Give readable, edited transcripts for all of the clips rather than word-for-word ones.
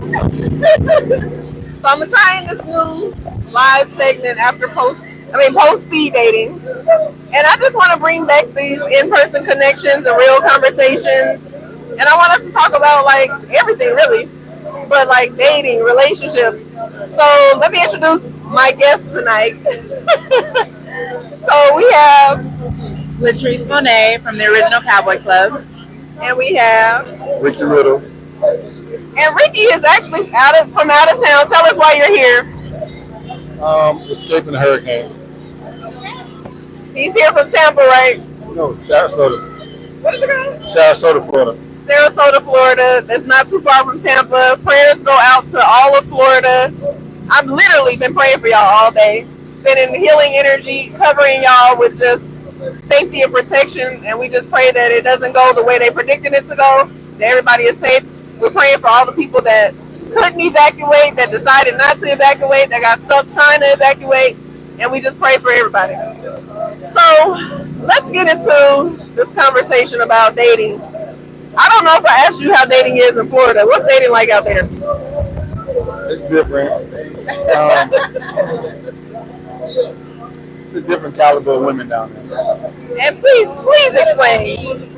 So I'm trying this new live segment after post speed dating, and I just want to bring back these in-person connections and real conversations, and I want us to talk about like everything really, but like dating, relationships. So let me introduce my guests tonight. So we have, Latrice Monet from the original Cowboy Club. and we have, Rickie Riddle. and Rickie is actually from out of town. Tell us why you're here. Escaping the hurricane. He's here from Tampa, right? No, Sarasota. What is it called? Sarasota, Florida. Sarasota, Florida. That's not too far from Tampa. Prayers go out to all of Florida. I've literally been praying for y'all all day, sending healing energy, covering y'all with just safety and protection. And we just pray that it doesn't go the way they predicted it to go, that everybody is safe. We're praying for all the people that couldn't evacuate, that decided not to evacuate, that got stuck trying to evacuate. And we just pray for everybody. So let's get into this conversation about dating. I don't know if I asked you how dating is in Florida. What's dating like out there? It's different. It's a different caliber of women down there. And please explain.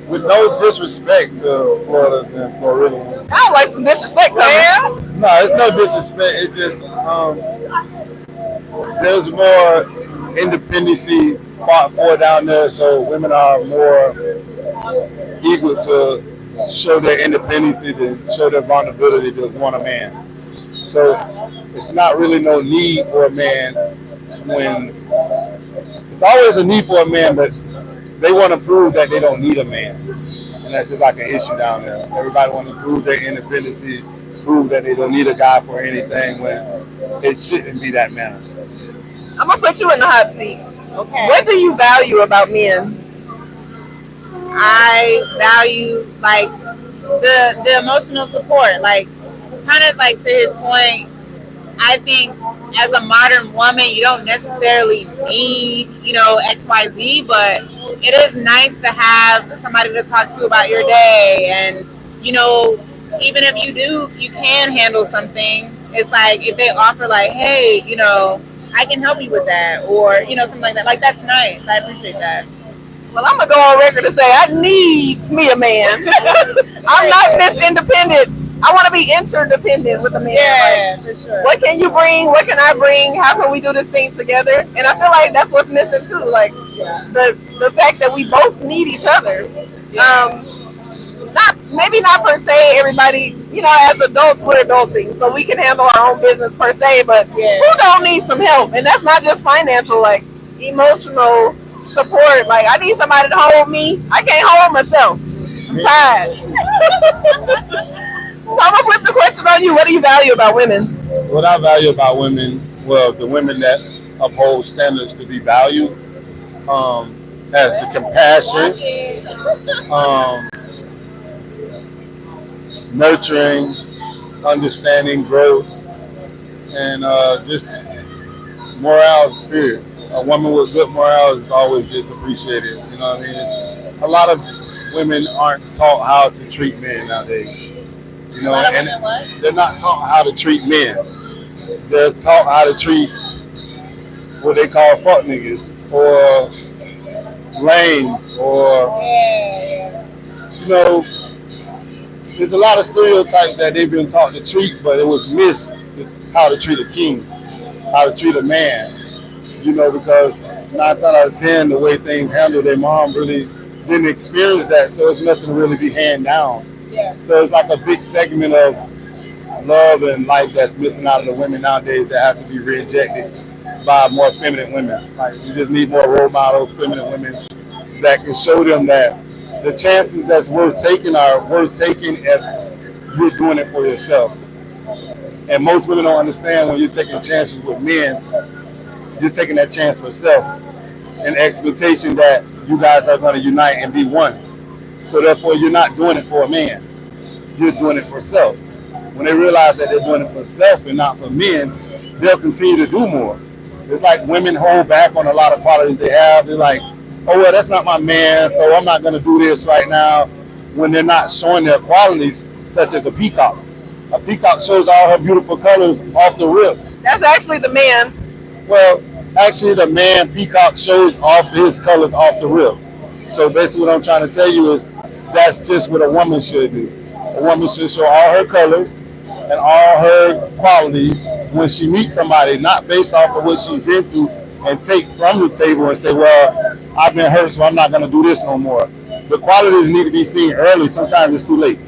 With no disrespect to Florida and Floridians. I don't like some disrespect coming. No, it's no disrespect. It's just there's more independency fought for down there, so women are more eager to show their independence, to show their vulnerability to want a man. So it's not really no need for a man when it's always a need for a man, but they want to prove that they don't need a man. And that's just like an issue down there. Everybody wants to prove their independence, prove that they don't need a guy for anything when it shouldn't be that manner. I'm going to put you in the hot seat. Okay. What do you value about men? I value like the emotional support. Like kind of like to his point, I think as a modern woman you don't necessarily need, XYZ, but it is nice to have somebody to talk to about your day. And, even if you can handle something, it's like if they offer like, hey, I can help you with that, or, something like that. Like, that's nice. I appreciate that. Well, I'm going to go on record to say I need me a man. I'm not this independent. I want to be interdependent with a man. Yeah, for sure. What can you bring? What can I bring? How can we do this thing together? And I feel like that's what's missing too. Like the fact that we both need each other. Not per se everybody, as adults we're adulting, so we can handle our own business per se, but who don't need some help? And that's not just financial, like emotional support. Like I need somebody to hold me. I can't hold myself. I'm tired. So I'm gonna flip the question on you. What do you value about women? What I value about women, well, the women that uphold standards to be valued, has the compassion, nurturing, understanding, growth, and just morale spirit. A woman with good morale is always just appreciated. You know what I mean? A lot of women aren't taught how to treat men nowadays. And they're not taught how to treat men. They're taught how to treat what they call fuck niggas or lame or there's a lot of stereotypes that they've been taught to treat, but it was missed how to treat a king, how to treat a man. Because 9 times out of 10, the way things handled, their mom really didn't experience that, so it's nothing to really be handed down. Yeah. So it's like a big segment of love and life that's missing out of the women nowadays that have to be rejected by more feminine women. Like you just need more role model feminine women that can show them that the chances that's worth taking are worth taking if you're doing it for yourself. And most women don't understand when you're taking chances with men, you're taking that chance for self and expectation that you guys are going to unite and be one. So therefore, you're not doing it for a man. You're doing it for self. When they realize that they're doing it for self and not for men, they'll continue to do more. It's like women hold back on a lot of qualities they have. They're like, oh, well, that's not my man, so I'm not going to do this right now. when they're not showing their qualities, such as a peacock. A peacock shows all her beautiful colors off the rip. That's actually the man. Well, actually, the man peacock shows off his colors off the rip. So basically, what I'm trying to tell you is that's just what a woman should do. A woman should show all her colors and all her qualities when she meets somebody, not based off of what she's been through, and take from the table and say, well, I've been hurt, so I'm not going to do this no more. The qualities need to be seen early. Sometimes it's too late.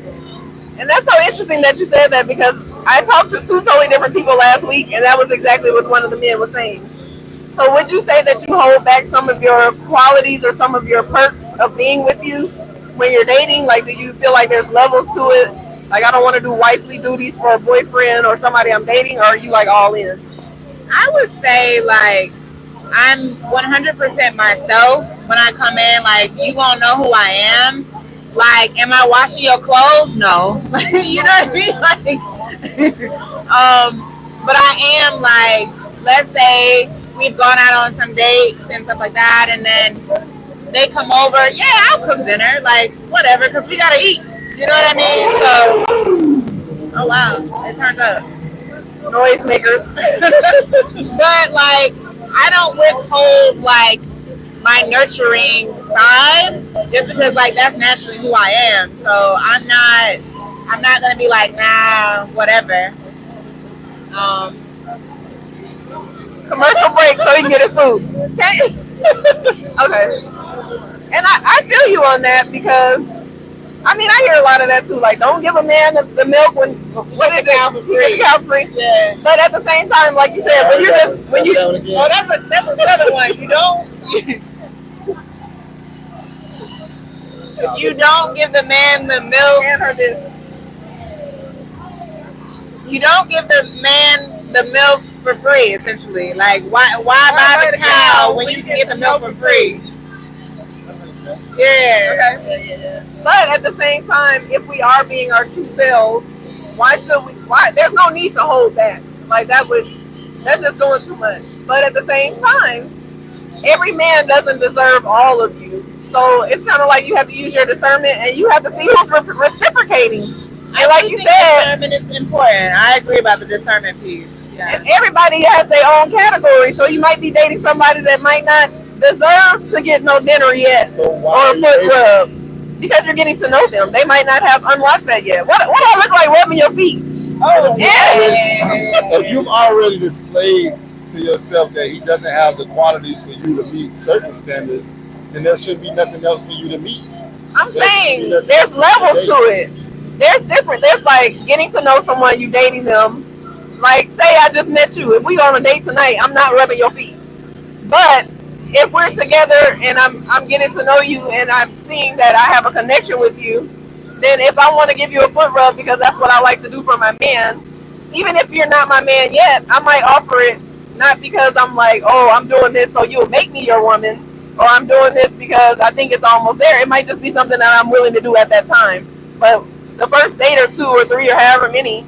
And that's so interesting that you said that, because I talked to two totally different people last week, and that was exactly what one of the men was saying. So would you say that you hold back some of your qualities or some of your perks of being with you when you're dating? Like, do you feel like there's levels to it? Like, I don't want to do wifely duties for a boyfriend or somebody I'm dating, or are you like all in? I would say like I'm 100% myself when I come in. Like, you gonna know who I am. Like, am I washing your clothes? No. You know what I mean? Like, but I am like, let's say we've gone out on some dates and stuff like that, and then they come over. Yeah, I'll cook dinner, like whatever, because we gotta eat. You know what I mean? So, oh wow, it turned up. Noise makers. But like, I don't withhold like my nurturing side just because like that's naturally who I am. So I'm not gonna be like, nah, whatever. Commercial break so he can get his food. Okay. Okay. And I feel you on that, because I mean, I hear a lot of that too. Like, don't give a man the milk when what is it? Cow free. Yeah. But at the same time, like you said, when you oh, that's a southern one. You don't give the man the milk. and her this. You don't give the man the milk for free, essentially. Like, why buy the cow when you can get the milk for free? Yeah. Okay. But at the same time, if we are being our true selves, why should we? Why? There's no need to hold back. Like, that's just doing too much. But at the same time, every man doesn't deserve all of you. So it's kind of like you have to use your discernment, and you have to see who's reciprocating. And like you said, discernment is important. I agree about the discernment piece. Yeah. And everybody has their own category. So you might be dating somebody that might not deserve to get no dinner yet, or a foot rub, because you're getting to know them. They might not have unlocked that yet. What I look like rubbing your feet? Oh, yeah. If you've already displayed to yourself that he doesn't have the qualities for you to meet certain standards, then there should be nothing else for you to meet. I'm saying there's levels to it. There's different. There's like getting to know someone, you dating them. Like, say I just met you. If we go on a date tonight, I'm not rubbing your feet. But if we're together and I'm getting to know you and I'm seeing that I have a connection with you, then if I want to give you a foot rub because that's what I like to do for my man, even if you're not my man yet, I might offer it, not because I'm like, oh, I'm doing this so you'll make me your woman, or I'm doing this because I think it's almost there. It might just be something that I'm willing to do at that time. But the first date or 2 or 3 or however many,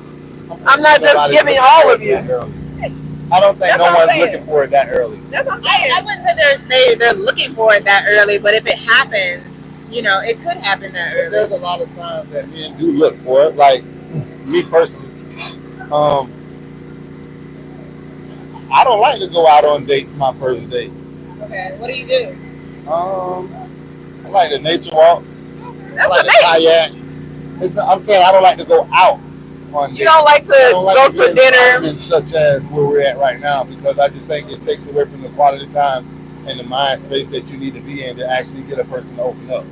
I'm not just giving all of you. I don't think no one's looking for it that early. That's what I'm saying. I wouldn't say they're looking for it that early, but if it happens, you know, it could happen that early. There's a lot of signs that men do look for it. Like me personally, I don't like to go out on dates my first date. Okay, what do you do? I like the nature walk. That's I like a the date. kayak. I'm saying I don't like to go out on dates. You don't like to go to dinner, such as where we're at right now, because I just think it takes away from the quality time and the mind space that you need to be in to actually get a person to open up.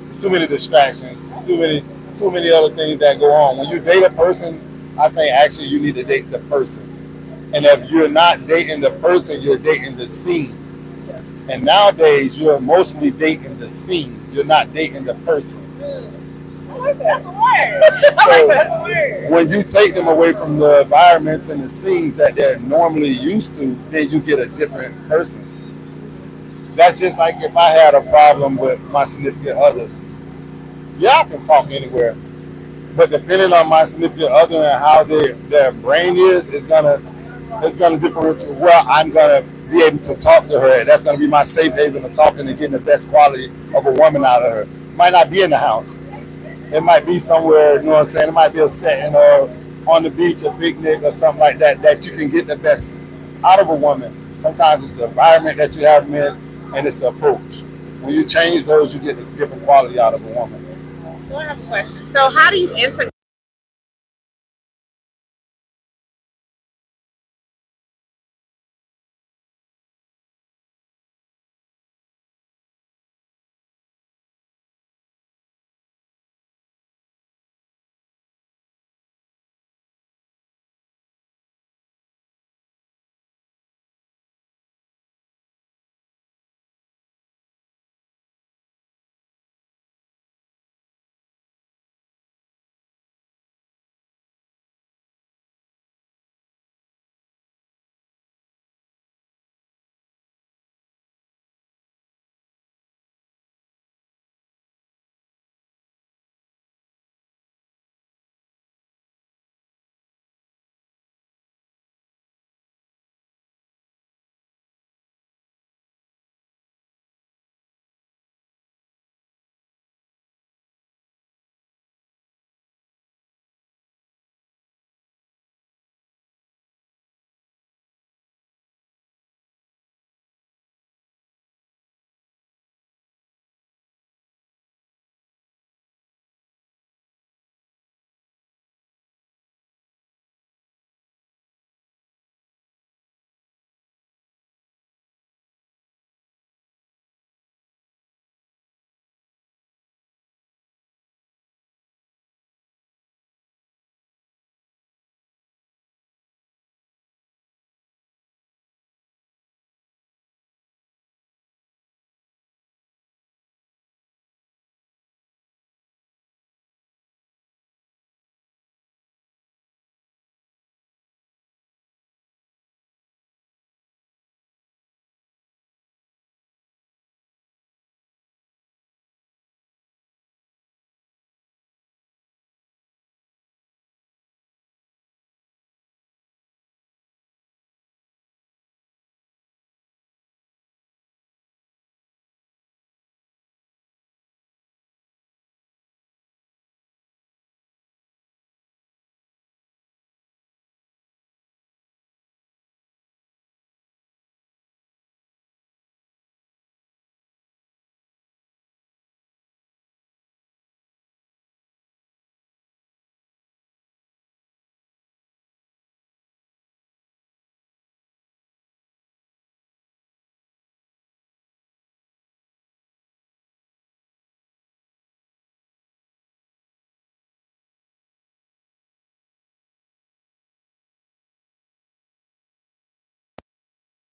There's too many distractions. There's too many other things that go on. When you date a person, I think actually you need to date the person. And if you're not dating the person, you're dating the scene. And nowadays, you're mostly dating the scene. You're not dating the person. I like that. That's a word. That's a word. When you take them away from the environments and the scenes that they're normally used to, then you get a different person. That's just like if I had a problem with my significant other. Yeah, I can talk anywhere. But depending on my significant other and how their brain is, it's gonna differentiate where I'm gonna be able to talk to her. That's gonna be my safe haven of talking and getting the best quality of a woman out of her. Might not be in the house. It might be somewhere, you know what I'm saying? It might be a setting or on the beach, a picnic or something like that, that you can get the best out of a woman. Sometimes it's the environment that you have them in, and it's the approach. When you change those, you get a different quality out of a woman. So I have a question. So how do you integrate?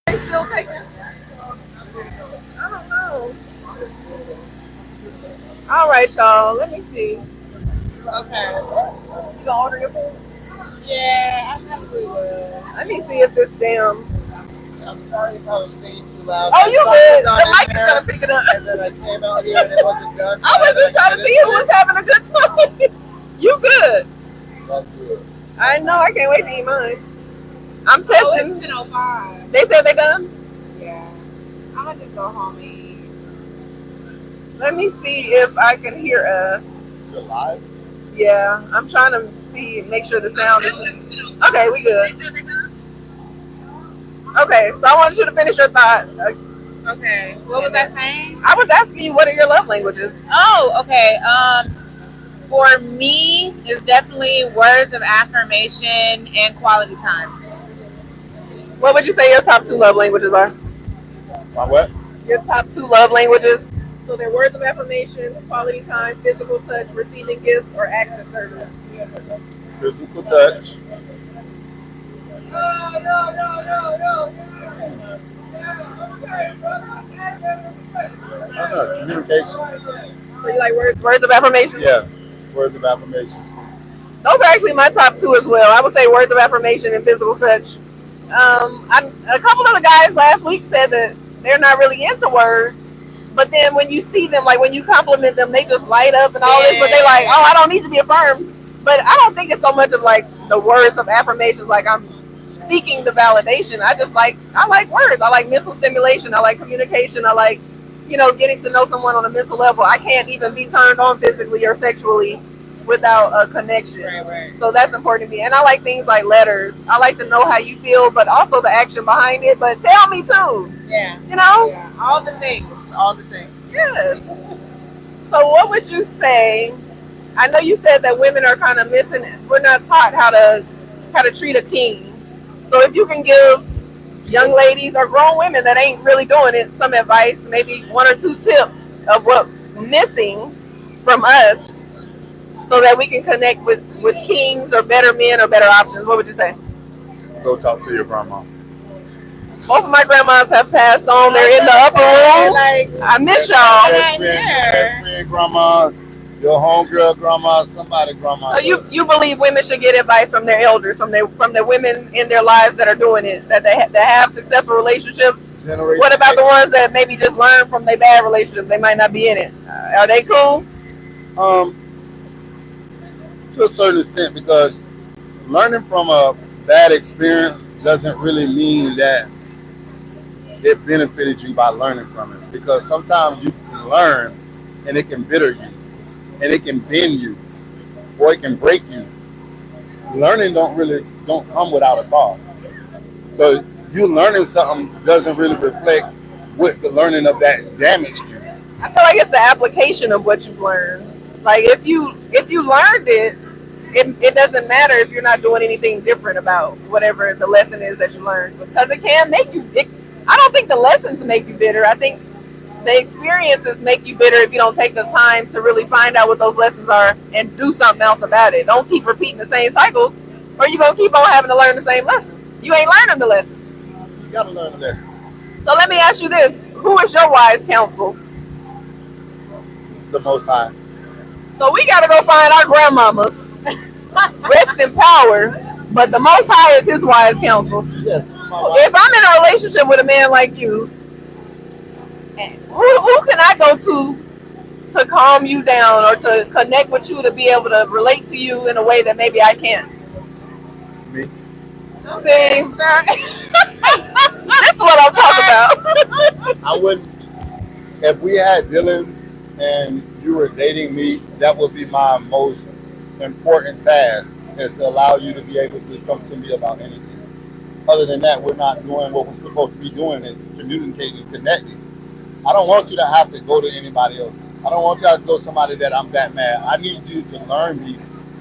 They still taking. I don't know. All right, y'all. Let me see. You Okay. gonna order your food? Yeah, I probably will. Let me see if this damn. I'm sorry if I was singing too loud. Oh, you good? On The in mic is there, gonna pick it up. and then I came out here and it wasn't done. I was just trying to see who was having a good time. You good? That's good. I know. I can't wait to eat mine. I'm Oh, testing. it's 10:05. They said they done. Yeah. I'm gonna just go home and eat. Let me see if I can hear us. You're live? Yeah, I'm trying to see, make sure the sound is. Okay, we good. Okay, so I want you to finish your thought. Okay. What was I saying? I was asking you, what are your love languages? Oh, okay. For me, it's definitely words of affirmation and quality time. What would you say your top two love languages are? My what? Your top two love languages? So they're words of affirmation, quality time, physical touch, receiving gifts, or acts of service. Physical touch. I don't know. Communication. So you like words of affirmation? Yeah. Words of affirmation. Those are actually my top two as well. I would say words of affirmation and physical touch. A couple of the guys last week said that they're not really into words, but then when you see them, like when you compliment them, they just light up and all this. But they like, oh, I don't need to be affirmed. But I don't think it's so much of like the words of affirmations. Like I'm seeking the validation. I like words. I like mental stimulation. I like communication. I like getting to know someone on a mental level. I can't even be turned on physically or sexually without a connection. Right. So that's important to me. And I like things like letters. I like to know how you feel, but also the action behind it. But tell me too. Yeah. Yeah. All the things. Yes. So what would you say? I know you said that women are kind of missing. We're not taught how to treat a king. So if you can give young ladies or grown women that ain't really doing it some advice, maybe one or two tips of what's missing from us, so that we can connect with kings or better men or better options, what would you say? Go talk to your grandma. Both of my grandmas have passed on. They're in the upper room. I miss y'all. Best friend grandma, your homegirl grandma, somebody grandma. So you believe women should get advice from their elders, from the women in their lives that are doing it, that have successful relationships. Generation What about the ones that maybe just learn from their bad relationships? They might not be in it. Are they cool? To a certain extent, because learning from a bad experience doesn't really mean that it benefited you by learning from it. Because sometimes you can learn and it can bitter you, and it can bend you, or it can break you. Learning don't come without a cost. So you learning something doesn't really reflect what the learning of that damaged you. I feel like it's the application of what you've learned. Like if you learned it doesn't matter if you're not doing anything different about whatever the lesson is that you learned, because it can make you. I don't think the lessons make you bitter. I think the experiences make you bitter if you don't take the time to really find out what those lessons are and do something else about it. Don't keep repeating the same cycles, or you're gonna keep on having to learn the same lessons. You ain't learning the lessons. You gotta learn the lesson. So let me ask you this: who is your wise counsel? The Most High. So we gotta go find our grandmamas. Rest in power, but the Most High is his wise counsel. Yes, If I'm in a relationship with a man like you, who can I go to calm you down or to connect with you to be able to relate to you in a way that maybe I can't? me. See, this is what I'm talking about. I wouldn't. If we had Dylan's and you were dating me, that would be my most important task, is to allow you to be able to come to me about anything. Other than that, we're not doing what we're supposed to be doing, is communicating, connecting. I don't want you to have to go to anybody else. I don't want you to have to go to somebody that I'm that mad. I need you to learn me,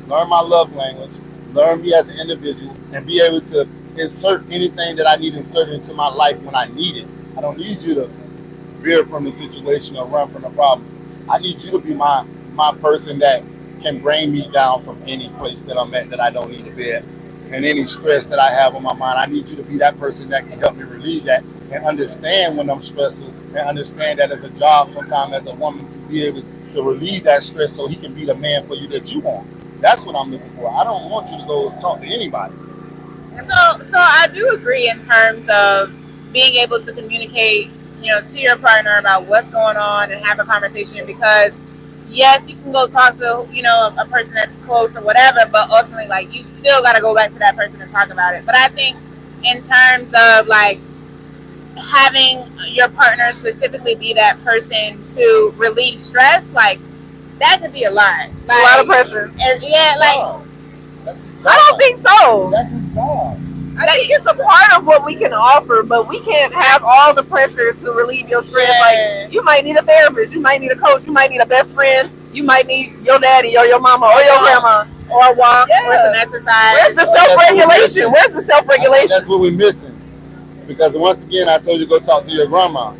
learn my love language, learn me as an individual, and be able to insert anything that I need inserted into my life when I need it. I don't need you to veer from the situation or run from the problem. I need you to be my person that can bring me down from any place that I'm at that I don't need to be at, and any stress that I have on my mind. I need you to be that person that can help me relieve that and understand when I'm stressful, and understand that as a job sometimes as a woman to be able to relieve that stress so he can be the man for you that you want. That's what I'm looking for. I don't want you to go talk to anybody. So I do agree in terms of being able to communicate, to your partner about what's going on and have a conversation, because yes, you can go talk to, a person that's close or whatever, but ultimately, like, you still got to go back to that person and talk about it. But I think in terms of, like, having your partner specifically be that person to relieve stress, like, that could be a lot. Like, a lot of pressure. And, yeah, like, that's his job. I don't think so. That's his job. I think it's a part of what we can offer, but we can't have all the pressure to relieve your stress. Yeah. Like, you might need a therapist, you might need a coach, you might need a best friend, you might need your daddy or your mama or your grandma. Or a walk, Yeah. or some exercise. Where's the self-regulation? Where's the I think self-regulation? that's what we're missing. Because once again, I told you to go talk to your grandma.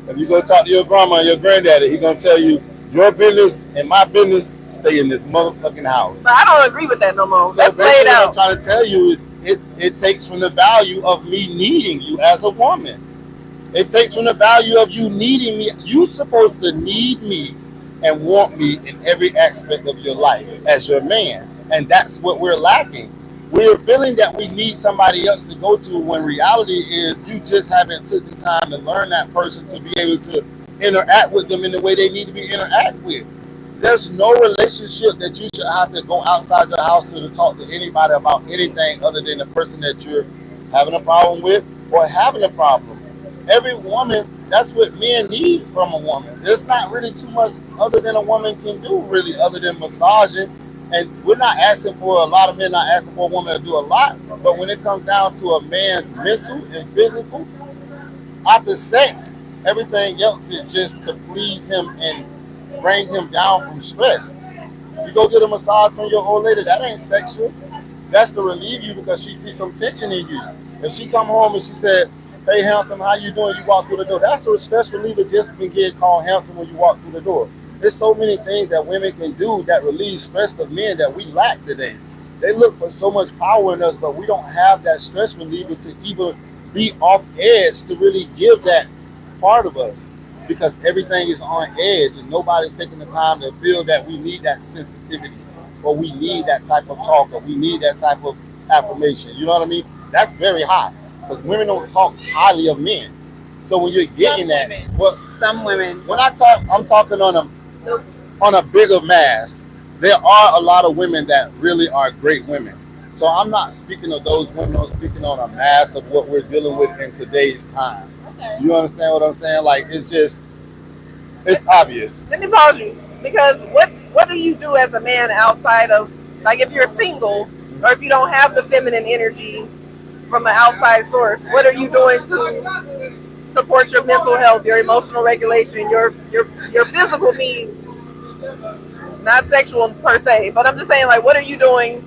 If you go talk to your grandma and your granddaddy, he's going to tell you, your business and my business stay in this motherfucking house. But I don't agree with that no more. So That's played basically what I'm out. trying to tell you is it takes from the value of me needing you as a woman. It takes from the value of you needing me. You're supposed to need me and want me in every aspect of your life as your man. And that's what we're lacking. We're feeling that we need somebody else to go to, when reality is you just haven't took the time to learn that person to be able to interact with them in the way they need to be interacted with. There's no relationship that you should have to go outside your house to talk to anybody about anything other than the person that you're having a problem with or having a problem. every woman, that's what men need from a woman. There's not really too much other than a woman can do, really, other than massaging. And we're not asking for a lot of men, not asking for a woman to do a lot. But when it comes down to a man's mental and physical, after sex, everything else is just to please him and bring him down from stress. You go get a massage from your old lady, that ain't sexual. That's to relieve you because she sees some tension in you. If she come home and she said, "Hey, handsome, how you doing?" You walk through the door. That's a stress reliever just been getting called handsome when you walk through the door. There's so many things that women can do that relieve stress of men that we lack today. They look for so much power in us, but we don't have that stress reliever to even be off edge to really give that part of us because everything is on edge and nobody's taking the time to feel that we need that sensitivity or we need that type of talk or we need that type of affirmation. You know what I mean? That's very high because women don't talk highly of men. So when you're getting that, well, Some women. when I talk, I'm talking on a bigger mass. There are a lot of women that really are great women. So I'm not speaking of those women. I'm speaking on a mass of what we're dealing with in today's time. You understand what I'm saying? Like it's obvious. Let me pause you because what do you do as a man outside of, like, if you're single or if you don't have the feminine energy from an outside source? What are you doing to support your mental health, your emotional regulation, your physical needs? Not sexual per se, but I'm just saying, like, what are you doing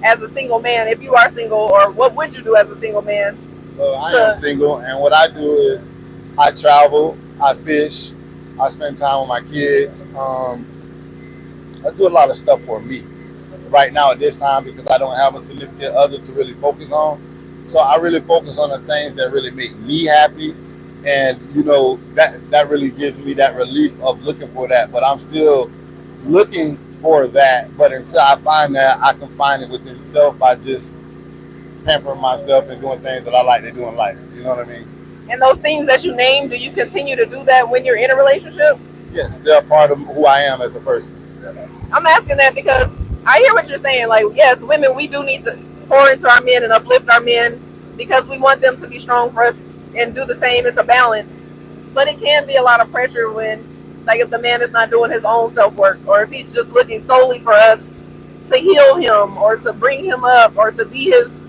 as a single man if you are single, or what would you do as a single man? I am single, and what I do is I travel, I fish, I spend time with my kids. I do a lot of stuff for me right now at this time because I don't have a significant other to really focus on. So I really focus on the things that really make me happy, and that really gives me that relief of looking for that. But I'm still looking for that. But until I find that, I can find it within itself by just pampering myself and doing things that I like to do in life. You know what I mean? And those things that you named, do you continue to do that when you're in a relationship? Yes, they're part of who I am as a person. I'm asking that because I hear what you're saying. Like, yes, women, we do need to pour into our men and uplift our men because we want them to be strong for us and do the same. It's a balance. But it can be a lot of pressure when, like, if the man is not doing his own self-work or if he's just looking solely for us to heal him or to bring him up or to be his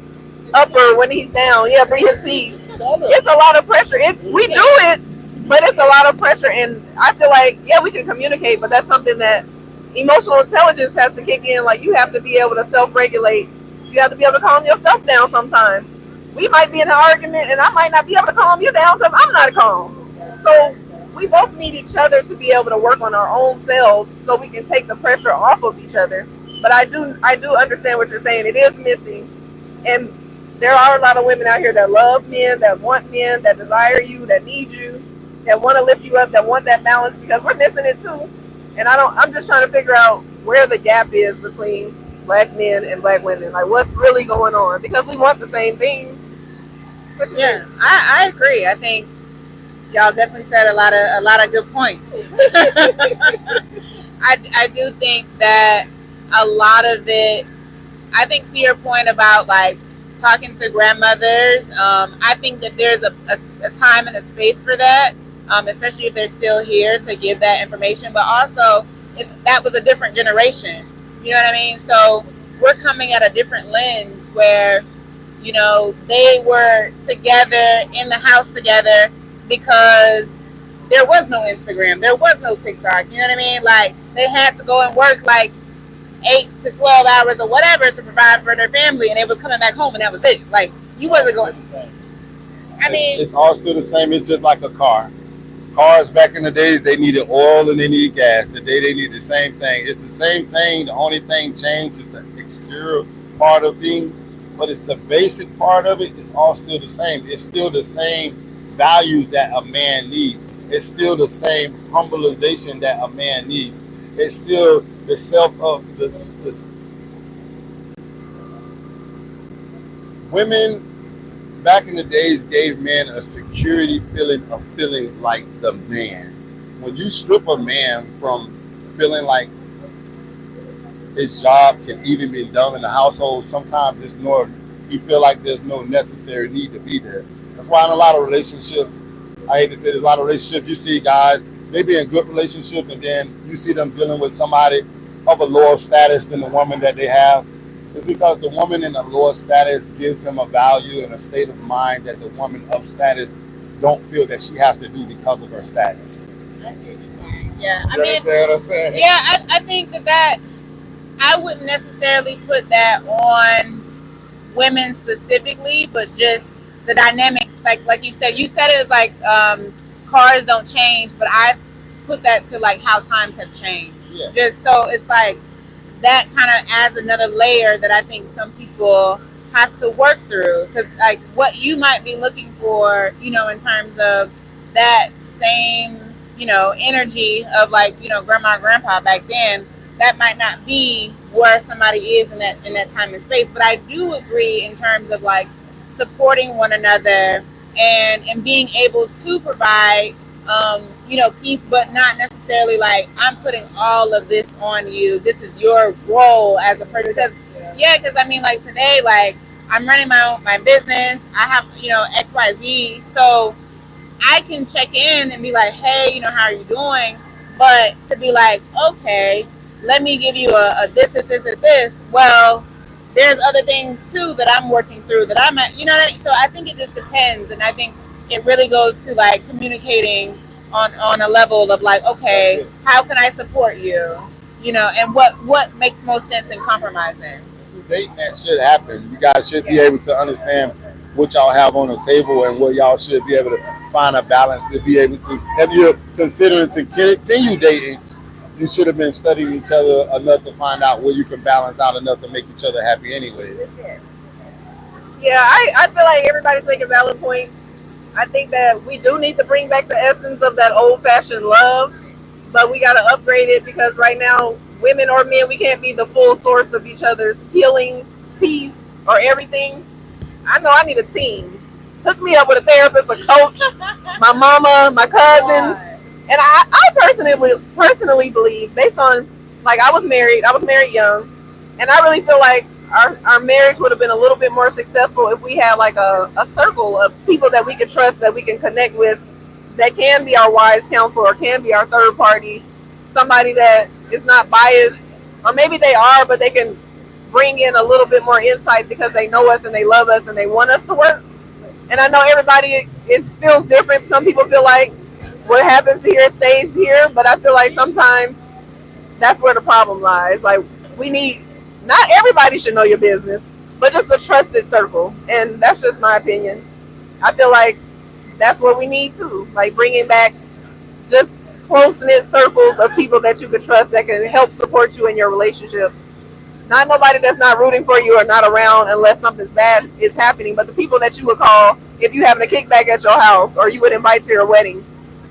upper when he's down. Yeah, bring his peace. It's a lot of pressure. We do it, but it's a lot of pressure. And I feel like, yeah, we can communicate, but that's something that emotional intelligence has to kick in. Like, you have to be able to self-regulate. You have to be able to calm yourself down sometimes. We might be in an argument and I might not be able to calm you down because I'm not calm. So we both need each other to be able to work on our own selves so we can take the pressure off of each other. But I do understand what you're saying. It is missing. And there are a lot of women out here that love men, that want men, that desire you, that need you, that want to lift you up, that want that balance, because we're missing it too. And I'm just trying to figure out where the gap is between black men and black women. Like, what's really going on? Because we want the same things. Yeah, I agree. I think y'all definitely said a lot of good points. I do think that a lot of it, I think to your point about like talking to grandmothers, I think that there's a time and a space for that, especially if they're still here to give that information. But also, if that was a different generation, you know what I mean? So we're coming at a different lens where, you know, they were together in the house together because there was no Instagram, there was no TikTok, you know what I mean? Like, they had to go and work like 8 to 12 hours or whatever to provide for their family, and they was coming back home and that was it. Like, you wasn't going. I mean, it's all still the same. It's just like a car. Cars back in the days, they needed oil and they needed gas. Today they need the same thing. It's the same thing. The only thing changed is the exterior part of things, but it's the basic part of it. It's all still the same. It's still the same values that a man needs. It's still the same humbleization that a man needs. It's still the self of the women back in the days gave men a security feeling of feeling like the man. When you strip a man from feeling like his job can even be done in the household, sometimes it's more, you feel like there's no necessary need to be there. That's why in a lot of relationships, I hate to say, there's a lot of relationships you see guys, they be in good relationships, and then you see them dealing with somebody of a lower status than the woman that they have. It's because the woman in a lower status gives him a value and a state of mind that the woman of status don't feel that she has to do because of her status. I see what you're saying. Yeah, I You mean, understand what I'm saying? yeah, I think that I wouldn't necessarily put that on women specifically, but just the dynamics. Like you said it as like cars don't change, but I put that to like how times have changed. Yeah. Just so it's like that kind of adds another layer that I think some people have to work through, because like what you might be looking for, in terms of that same, energy of like, grandma and grandpa back then, that might not be where somebody is in that time and space. But I do agree in terms of like supporting one another and being able to provide peace, but not necessarily like I'm putting all of this on you. This is your role as a person. Because I mean, like today, like I'm running my business. I have XYZ, so I can check in and be like, hey, how are you doing? But to be like, okay, let me give you a this. Well, there's other things too that I'm working through that I'm at, what I mean? So I think it just depends, and I think it really goes to like communicating on a level of like, okay, how can I support you, and what makes most sense in compromising. Dating, that should happen. You guys should be able to understand what y'all have on the table and what y'all should be able to find a balance to be able to. If you're considering to continue dating, you should have been studying each other enough to find out where you can balance out enough to make each other happy anyways. Yeah, I feel like everybody's making valid points. I think that we do need to bring back the essence of that old-fashioned love, but we got to upgrade it, because right now, women or men, we can't be the full source of each other's healing, peace, or everything. I know I need a team. Hook me up with a therapist, a coach, my mama, my cousins. And I personally believe, based on, like, I was married young, and I really feel like our marriage would have been a little bit more successful if we had like a circle of people that we can trust, that we can connect with, that can be our wise counsel or can be our third party, somebody that is not biased, or maybe they are, but they can bring in a little bit more insight because they know us and they love us and they want us to work. And I know everybody feels different. Some people feel like what happens here stays here, but I feel like sometimes that's where the problem lies. Like, not everybody should know your business, but just a trusted circle. And that's just my opinion. I feel like that's what we need too. Like, bringing back just close-knit circles of people that you can trust, that can help support you in your relationships. Not nobody that's not rooting for you or not around unless something's bad is happening, but the people that you would call if you having a kickback at your house, or you would invite to your wedding.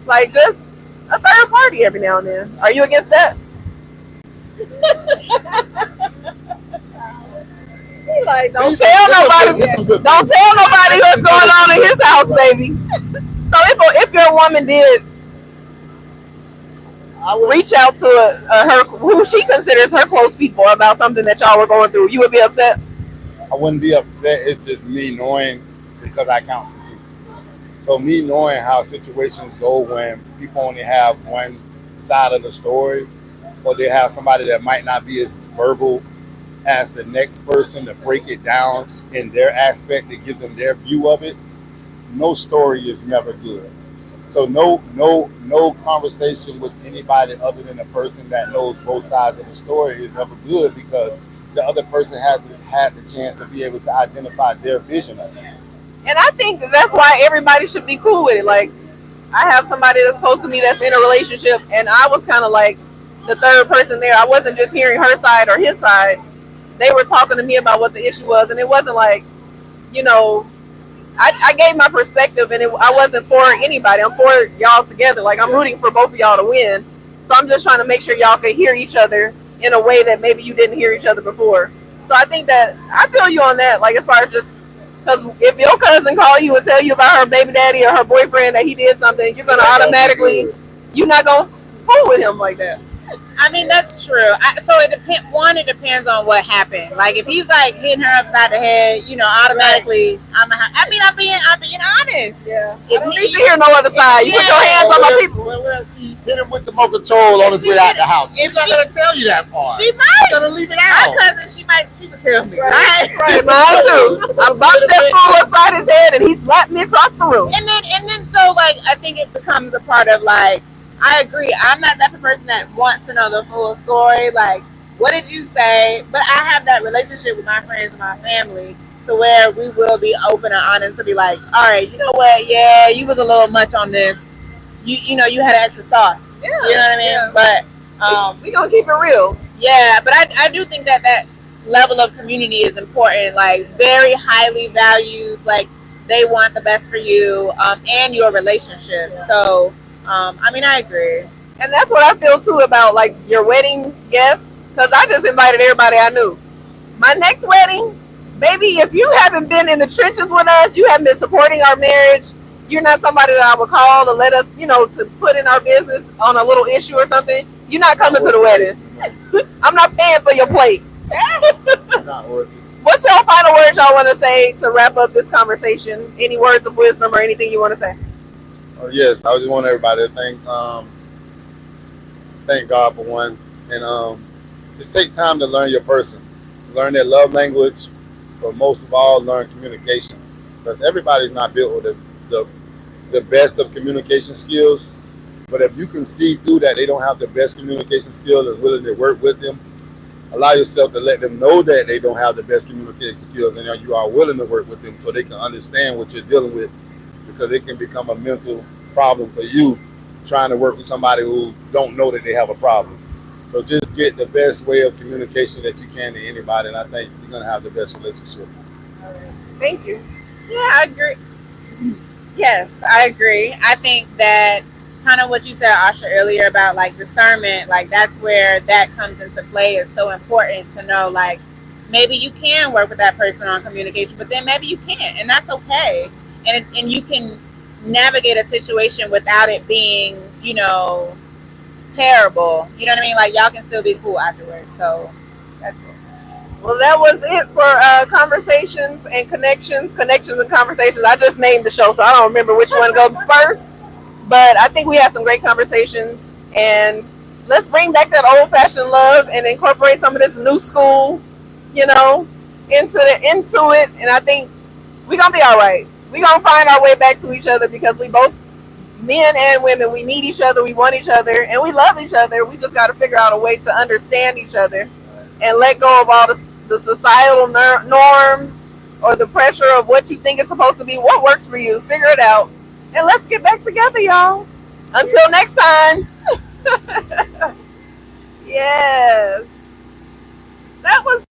Like, just a third party every now and then. Are you against that? He like, don't tell nobody what's going on in his house, baby. So if your woman did reach out to her, who she considers her close people, about something that y'all were going through, you would be upset? I wouldn't be upset. It's just me knowing, because I counsel people. So me knowing how situations go when people only have one side of the story, or they have somebody that might not be as verbal as the next person to break it down in their aspect, to give them their view of it. No story is never good. So no conversation with anybody other than a person that knows both sides of the story is ever good, because the other person hasn't had the chance to be able to identify their vision of it. And I think that's why everybody should be cool with it. Like, I have somebody that's close to me that's in a relationship, and I was kind of like the third person there. I wasn't just hearing her side or his side. They were talking to me about what the issue was, and it wasn't like, I gave my perspective, and I wasn't for anybody. I'm for y'all together. Like, I'm rooting for both of y'all to win. So I'm just trying to make sure y'all can hear each other in a way that maybe you didn't hear each other before. So I think that I feel you on that. Like, as far as just, because if your cousin call you and tell you about her baby daddy or her boyfriend that he did something, you're going to automatically, you're not going to fool with him like that. I mean, that's true. So it depends. One, it depends on what happened. Like if he's like hitting her upside the head, automatically, I'm being honest. Yeah. I If don't he- need to hear no other side. You put your hands on my people. What if she hit him with the mocha toll on his way out the house? She's not gonna tell you that part. She might. She's gonna leave it My out. cousin, she could tell me. Right. Right? Mine too. I bumped that fool upside his head and he slapped me across the room. And then so like I think it becomes a part of like I agree. I'm not that person that wants to know the full story. Like, what did you say? But I have that relationship with my friends and my family to where we will be open and honest to be like, all right, you know what? Yeah, you was a little much on this. You had extra sauce. Yeah, you know what I mean? yeah. But we gonna keep it real. yeah, but I do think that level of community is important. Like, very highly valued. Like, they want the best for you and your relationship. So. I agree. And that's what I feel too about like your wedding guests. Because I just invited everybody I knew. My next wedding, baby, if you haven't been in the trenches with us, you haven't been supporting our marriage, you're not somebody that I would call to let us, to put in our business on a little issue or something, you're not coming to the wedding. I'm not paying for your plate. Not worth it. What's your final words y'all want to say to wrap up this conversation? Any words of wisdom or anything you want to say? Yes, I just want everybody to thank God for one, and just take time to learn your person, learn their love language, but most of all, learn communication. Because everybody's not built with the best of communication skills, but if you can see through that they don't have the best communication skills and willing to work with them, allow yourself to let them know that they don't have the best communication skills, and you are willing to work with them so they can understand what you're dealing with. Because it can become a mental problem for you trying to work with somebody who don't know that they have a problem. So just get the best way of communication that you can to anybody, and I think you're going to have the best relationship. Thank you. Yeah, I agree. Yes, I agree. I think that kind of what you said, Osha, earlier about like discernment, like that's where that comes into play. It's so important to know like maybe you can work with that person on communication, but then maybe you can't, and that's okay. And you can navigate a situation without it being, terrible. You know what I mean? Like, y'all can still be cool afterwards. So, that's it. Well, that was it for conversations and connections and conversations. I just named the show, so I don't remember which one goes first. But I think we had some great conversations. And let's bring back that old-fashioned love and incorporate some of this new school, into it. And I think we're going to be all right. We're going to find our way back to each other because we both, men and women, we need each other, we want each other, and we love each other. We just got to figure out a way to understand each other and let go of all the societal norms or the pressure of what you think it's supposed to be. What works for you? Figure it out. And let's get back together, y'all. Until next time. Yes. That was